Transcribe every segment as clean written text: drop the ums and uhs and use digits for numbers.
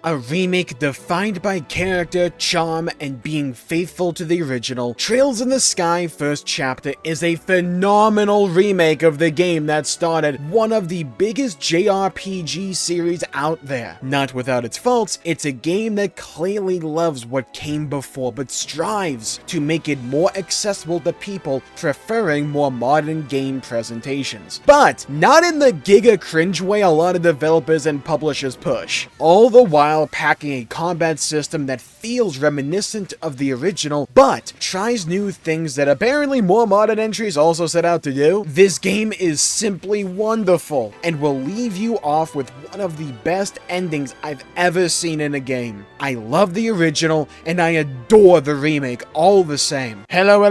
A remake defined by character, charm, and being faithful to the original, Trails in the Sky First Chapter is a phenomenal remake of the game that started one of the biggest JRPG series out there. Not without its faults, it's a game that clearly loves what came before but strives to make it more accessible to people preferring more modern game presentations. But not in the giga cringe way a lot of developers and publishers push. All the while packing a combat system that feels reminiscent of the original, but tries new things that apparently more modern entries also set out to do. This game is simply wonderful, and will leave you off with one of the best endings I've ever seen in a game. I love the original, and I adore the remake all the same. Hello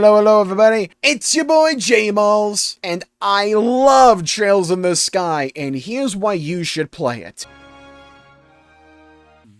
everybody, it's your boy Jmulls, and I love Trails in the Sky, and here's why you should play it.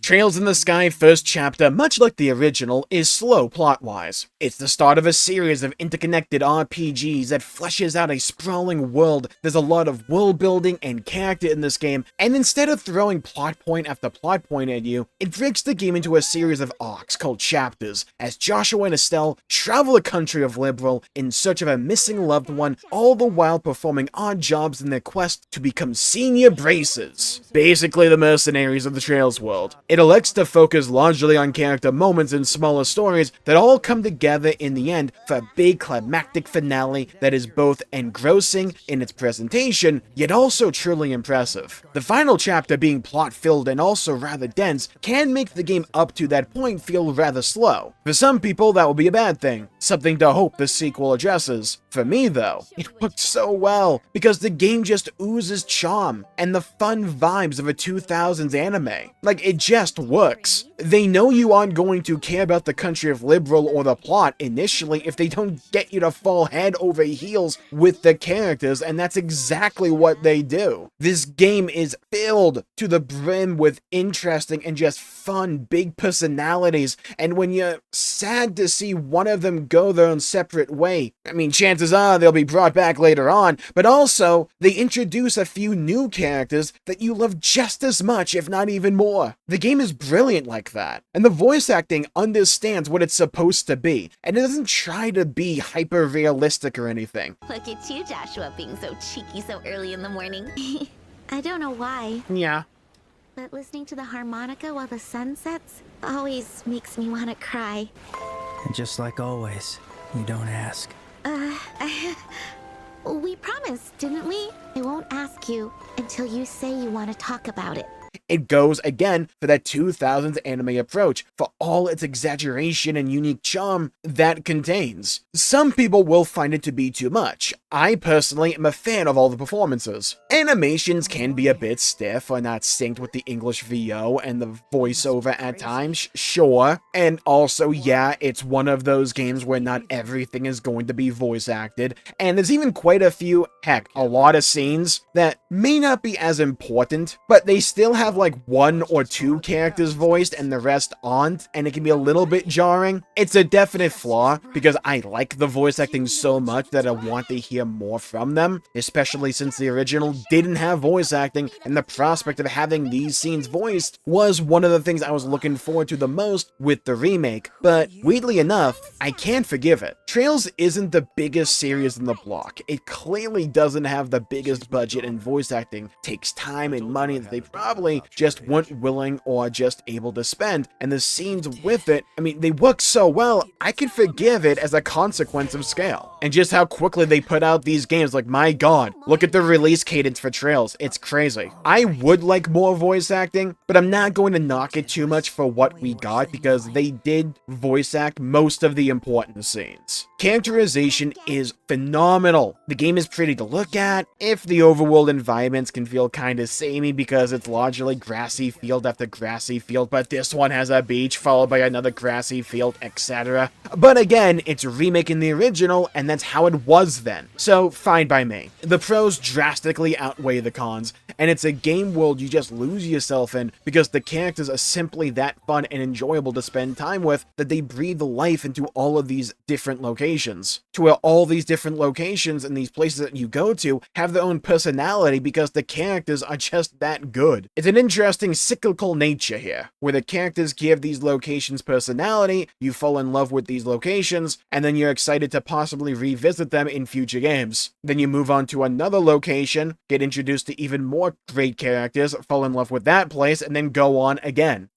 Trails in the Sky First Chapter, much like the original, is slow plot-wise. It's the start of a series of interconnected RPGs that fleshes out a sprawling world. There's a lot of world building and character in this game, and instead of throwing plot point after plot point at you, it breaks the game into a series of arcs called chapters, as Joshua and Estelle travel the country of Liberal in search of a missing loved one, all the while performing odd jobs in their quest to become senior braces. Basically the mercenaries of the Trails world. It elects to focus largely on character moments and smaller stories that all come together in the end for a big climactic finale that is both engrossing in its presentation, yet also truly impressive. The final chapter, being plot-filled and also rather dense, can make the game up to that point feel rather slow. For some people, that will be a bad thing, something to hope the sequel addresses. For me, though, it worked so well, because the game just oozes charm and the fun vibes of a 2000s anime. Like, it just works. They know you aren't going to care about the country of Liberal or the plot initially if they don't get you to fall head over heels with the characters, and that's exactly what they do. This game is filled to the brim with interesting and just fun big personalities, and when you're sad to see one of them go their own separate way, I mean, chances are they'll be brought back later on, but also they introduce a few new characters that you love just as much, if not even more. The game is brilliant like that, and the voice acting understands what it's supposed to be, and it doesn't try to be hyper-realistic or anything. Look at you, Joshua, being so cheeky so early in the morning. I don't know why. Yeah. But listening to the harmonica while the sun sets always makes me want to cry. And just like always, you don't ask. We promised, didn't we? I won't ask you until you say you want to talk about it. It goes, again, for that 2000s anime approach, for all its exaggeration and unique charm that contains. Some people will find it to be too much. I personally am a fan of all the performances. Animations can be a bit stiff or not synced with the English VO and the voiceover at times, sure. And also, yeah, it's one of those games where not everything is going to be voice acted, and there's even quite a few, heck, a lot of scenes that may not be as important, but they still have like one or two characters voiced and the rest aren't, and it can be a little bit jarring. It's a definite flaw, because I like the voice acting so much that I want to hear more from them, especially since the original didn't have voice acting, and the prospect of having these scenes voiced was one of the things I was looking forward to the most with the remake. But weirdly enough, I can't forgive it. Trails isn't the biggest series in the block. It clearly doesn't have the biggest budget, and voice acting takes time and money that they probably just weren't willing or just able to spend, and the scenes with it, I mean, they work so well, I can forgive it as a consequence of scale. And just how quickly they put out these games, like, my god, look at the release cadence for Trails, it's crazy. I would like more voice acting, but I'm not going to knock it too much for what we got, because they did voice act most of the important scenes. Characterization is phenomenal. The game is pretty to look at, if the overworld environments can feel kinda samey because it's largely grassy field after grassy field, but this one has a beach followed by another grassy field, etc. But again, it's remaking the original, and that's how it was then. So, fine by me. The pros drastically outweigh the cons, and it's a game world you just lose yourself in because the characters are simply that fun and enjoyable to spend time with that they breathe life into all of these different locations. To where all these different locations and these places that you go to have their own personality because the characters are just that good. It's an interesting cyclical nature here, where the characters give these locations personality, you fall in love with these locations, and then you're excited to possibly revisit them in future games. Then you move on to another location, get introduced to even more great characters, fall in love with that place, and then go on again.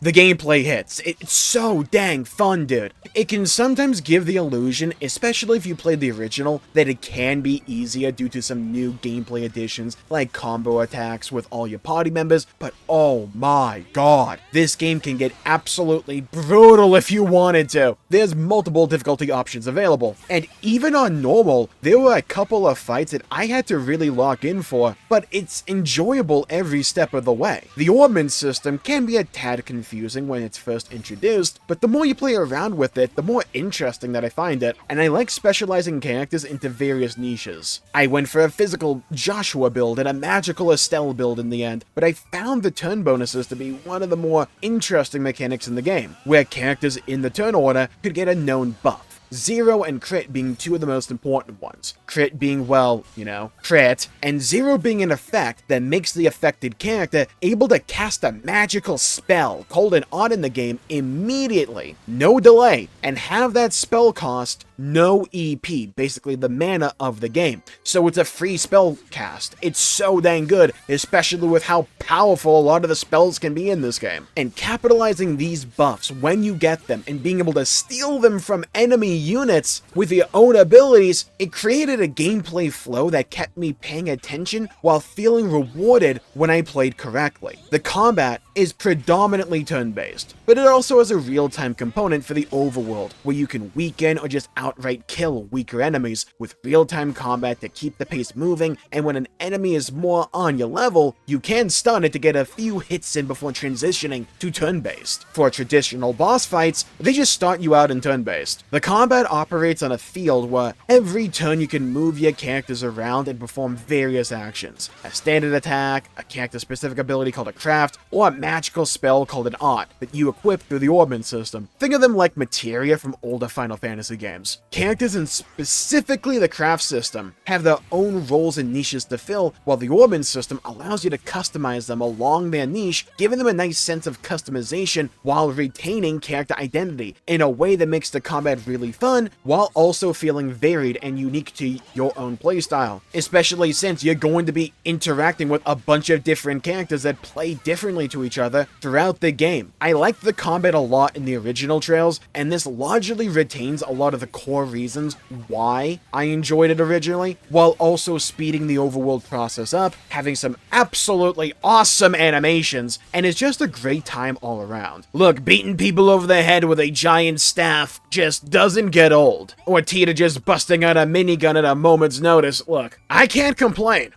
The gameplay hits. It's so dang fun, dude. It can sometimes give the illusion, especially if you played the original, that it can be easier due to some new gameplay additions like combo attacks with all your party members, but oh my god, this game can get absolutely brutal if you wanted to. There's multiple difficulty options available, and even on normal, there were a couple of fights that I had to really lock in for, but it's enjoyable every step of the way. The ornament system can be a tad confusing when it's first introduced, but the more you play around with it, the more interesting that I find it, and I like specializing characters into various niches. I went for a physical Joshua build and a magical Estelle build in the end, but I found the turn bonuses to be one of the more interesting mechanics in the game, where characters in the turn order could get a known buff. Zero and crit being two of the most important ones. Crit being, well, you know, crit, and zero being an effect that makes the affected character able to cast a magical spell called an odd in the game immediately, no delay, and have that spell cost no EP, basically the mana of the game. So it's a free spell cast. It's so dang good, especially with how powerful a lot of the spells can be in this game. And capitalizing these buffs when you get them and being able to steal them from enemy units with your own abilities, it created a gameplay flow that kept me paying attention while feeling rewarded when I played correctly. The combat is predominantly turn-based, but it also has a real-time component for the overworld, where you can weaken or just outright kill weaker enemies with real-time combat to keep the pace moving, and when an enemy is more on your level, you can stun it to get a few hits in before transitioning to turn-based. For traditional boss fights, they just start you out in turn-based. The combat operates on a field where every turn you can move your characters around and perform various actions. A standard attack, a character-specific ability called a craft, or a magical spell called an art that you equip through the ornament system. Think of them like materia from older Final Fantasy games. Characters, and specifically the craft system, have their own roles and niches to fill, while the ornament system allows you to customize them along their niche, giving them a nice sense of customization while retaining character identity in a way that makes the combat really fun, while also feeling varied and unique to your own playstyle, especially since you're going to be interacting with a bunch of different characters that play differently to each other throughout the game. I liked the combat a lot in the original Trails, and this largely retains a lot of the core reasons why I enjoyed it originally, while also speeding the overworld process up, having some absolutely awesome animations, and it's just a great time all around. Look, beating people over the head with a giant staff just doesn't get old. Or Tita just busting out a minigun at a moment's notice. Look, I can't complain.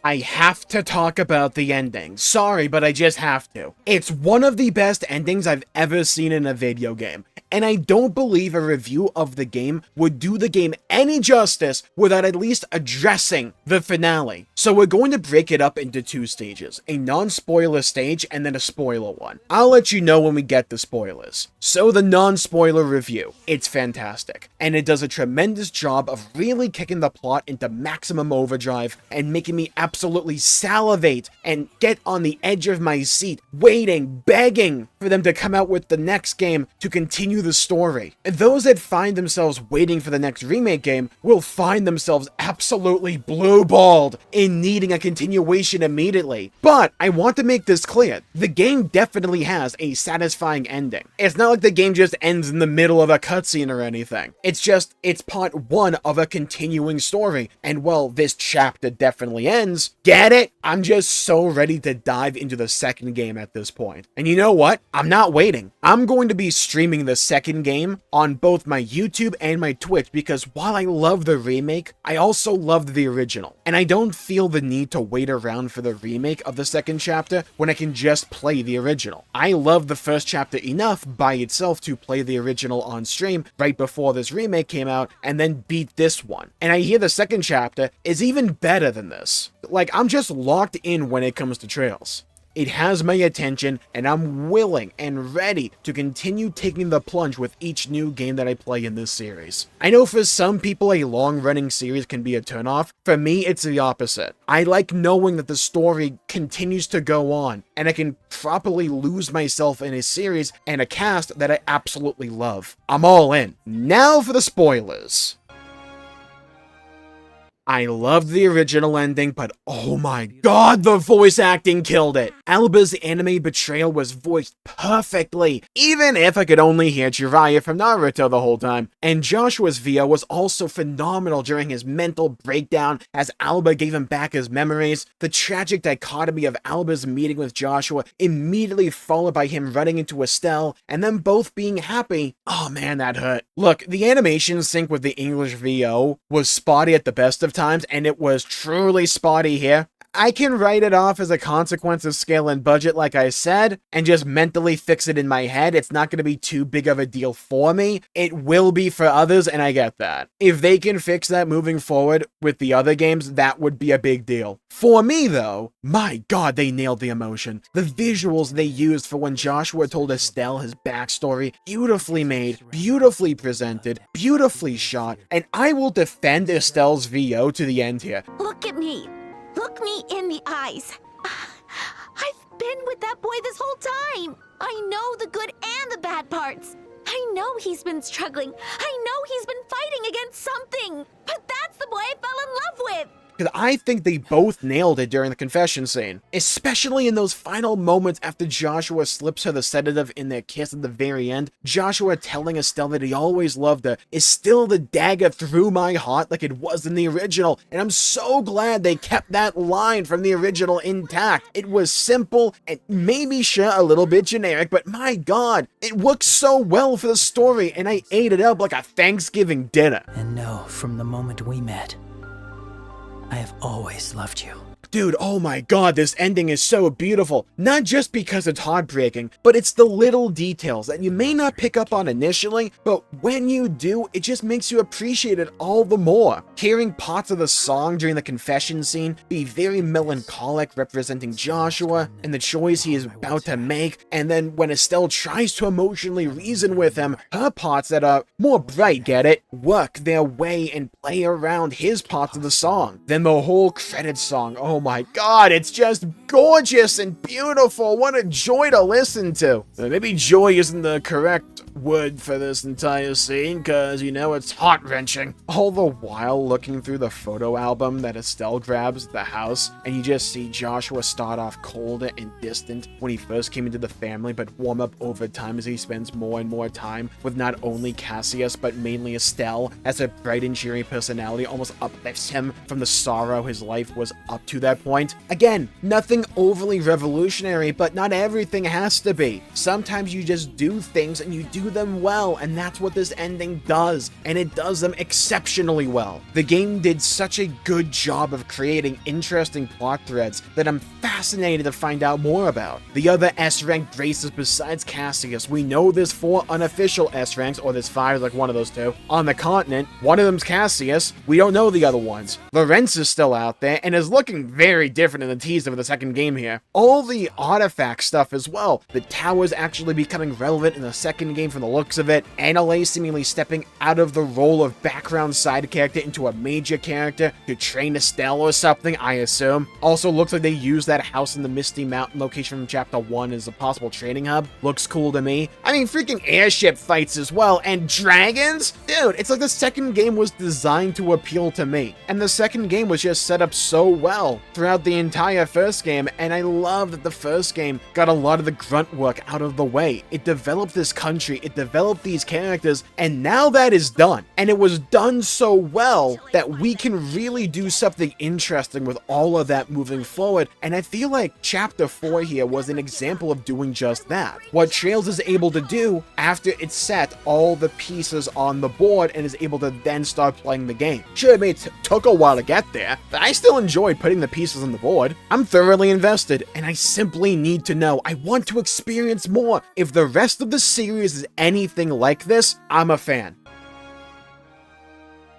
I have to talk about the ending. Sorry, but I just have to. It's one of the best endings I've ever seen in a video game, and I don't believe a review of the game would do the game any justice without at least addressing the finale. So we're going to break it up into two stages, a non-spoiler stage and then a spoiler one. I'll let you know when we get the spoilers. So the non-spoiler review, it's fantastic, and it does a tremendous job of really kicking the plot into maximum overdrive and making me absolutely salivate and get on the edge of my seat, waiting, begging for them to come out with the next game to continue the story. And those that find themselves waiting for the next remake game will find themselves absolutely blue-balled in needing a continuation immediately. But I want to make this clear, the game definitely has a satisfying ending. It's not like the game just ends in the middle of a cutscene or anything. It's part one of a continuing story, and while this chapter definitely ends, get it? I'm just so ready to dive into the second game at this point. And you know what? I'm not waiting. I'm going to be streaming the second game on both my YouTube and my Twitch, because while I love the remake, I also loved the original. And I don't feel the need to wait around for the remake of the second chapter when I can just play the original. I love the first chapter enough by itself to play the original on stream right before this remake came out and then beat this one. And I hear the second chapter is even better than this. Like, I'm just locked in when it comes to Trails. It has my attention, and I'm willing and ready to continue taking the plunge with each new game that I play in this series. I know for some people a long-running series can be a turnoff. For me, it's the opposite. I like knowing that the story continues to go on, and I can properly lose myself in a series and a cast that I absolutely love. I'm all in. Now for the spoilers. I loved the original ending, but oh my god, the voice acting killed it! Alba's anime betrayal was voiced perfectly, even if I could only hear Jiraiya from Naruto the whole time. And Joshua's VO was also phenomenal during his mental breakdown as Alba gave him back his memories. The tragic dichotomy of Alba's meeting with Joshua, immediately followed by him running into Estelle, and them both being happy. Oh man, that hurt. Look, the animation sync with the English VO was spotty at the best of times, and it was truly spotty here. I can write it off as a consequence of scale and budget, like I said, and just mentally fix it in my head. It's not going to be too big of a deal for me. It will be for others, and I get that. If they can fix that moving forward with the other games, that would be a big deal. For me, though, my god, they nailed the emotion. The visuals they used for when Joshua told Estelle his backstory, beautifully made, beautifully presented, beautifully shot, and I will defend Estelle's VO to the end here. Look at me. Look me in the eyes. I've been with that boy this whole time. I know the good and the bad parts. I know he's been struggling. I know he's been fighting against something. But that's the boy I fell in love with. Because I think they both nailed it during the confession scene. Especially in those final moments after Joshua slips her the sedative in their kiss at the very end. Joshua telling Estelle that he always loved her is still the dagger through my heart like it was in the original. And I'm so glad they kept that line from the original intact. It was simple and maybe sure a little bit generic, but my god, it worked so well for the story and I ate it up like a Thanksgiving dinner. And no, from the moment we met, I have always loved you. Dude, oh my god, this ending is so beautiful. Not just because it's heartbreaking, but it's the little details that you may not pick up on initially, but when you do, it just makes you appreciate it all the more. Hearing parts of the song during the confession scene be very melancholic, representing Joshua and the choice he is about to make, and then when Estelle tries to emotionally reason with him, her parts that are more bright, get it, work their way and play around his parts of the song. Then the whole credits song, oh my god, it's just gorgeous and beautiful. What a joy to listen to. Maybe joy isn't the correct word for this entire scene, because, you know, it's heart-wrenching. All the while looking through the photo album that Estelle grabs at the house, and you just see Joshua start off cold and distant when he first came into the family, but warm up over time as he spends more and more time with not only Cassius, but mainly Estelle, as her bright and cheery personality almost uplifts him from the sorrow his life was up to that point. Again, nothing overly revolutionary, but not everything has to be. Sometimes you just do things and you do them well, and that's what this ending does, and it does them exceptionally well. The game did such a good job of creating interesting plot threads that I'm fascinated to find out more about. The other S-ranked races besides Cassius, we know there's 4 unofficial S-ranks, or there's 5, like one of those 2, on the continent. One of them's Cassius. We don't know the other ones. Lorenz is still out there, and is looking very different in the teaser of the second game here. All the artifact stuff as well. The towers actually becoming relevant in the second game from the looks of it. Annalay seemingly stepping out of the role of background side character into a major character to train Estelle or something, I assume. Also looks like they used that house in the Misty Mountain location from Chapter 1 as a possible training hub. Looks cool to me. I mean, freaking airship fights as well, and dragons? Dude, it's like the second game was designed to appeal to me. And the second game was just set up so well throughout the entire first game, and I love that the first game got a lot of the grunt work out of the way. It developed this country, it developed these characters, and now that is done. And it was done so well that we can really do something interesting with all of that moving forward, and I feel like Chapter 4 here was an example of doing just that. What Trails is able to do after it set all the pieces on the board and is able to then start playing the game. Sure, it took a while to get there, but I still enjoyed putting the pieces on the board. I'm thoroughly invested, and I simply need to know. I want to experience more. If the rest of the series is anything like this, I'm a fan.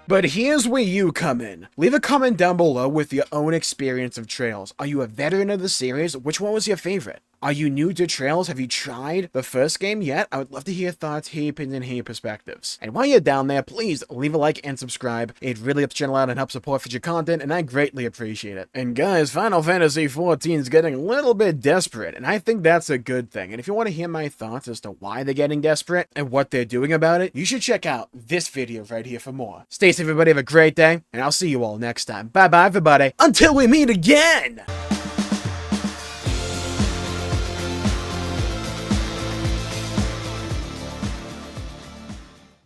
But here's where you come in. Leave a comment down below with your own experience of Trails. Are you a veteran of the series? Which one was your favorite? Are you new to Trails? Have you tried the first game yet? I would love to hear your thoughts, hear your opinion, hear your perspectives. And while you're down there, please leave a like and subscribe. It really helps the channel out and helps support future content, and I greatly appreciate it. And guys, Final Fantasy XIV is getting a little bit desperate, and I think that's a good thing. And if you want to hear my thoughts as to why they're getting desperate and what they're doing about it, you should check out this video right here for more. Stay safe, everybody. Have a great day, and I'll see you all next time. Bye-bye, everybody. Until we meet again!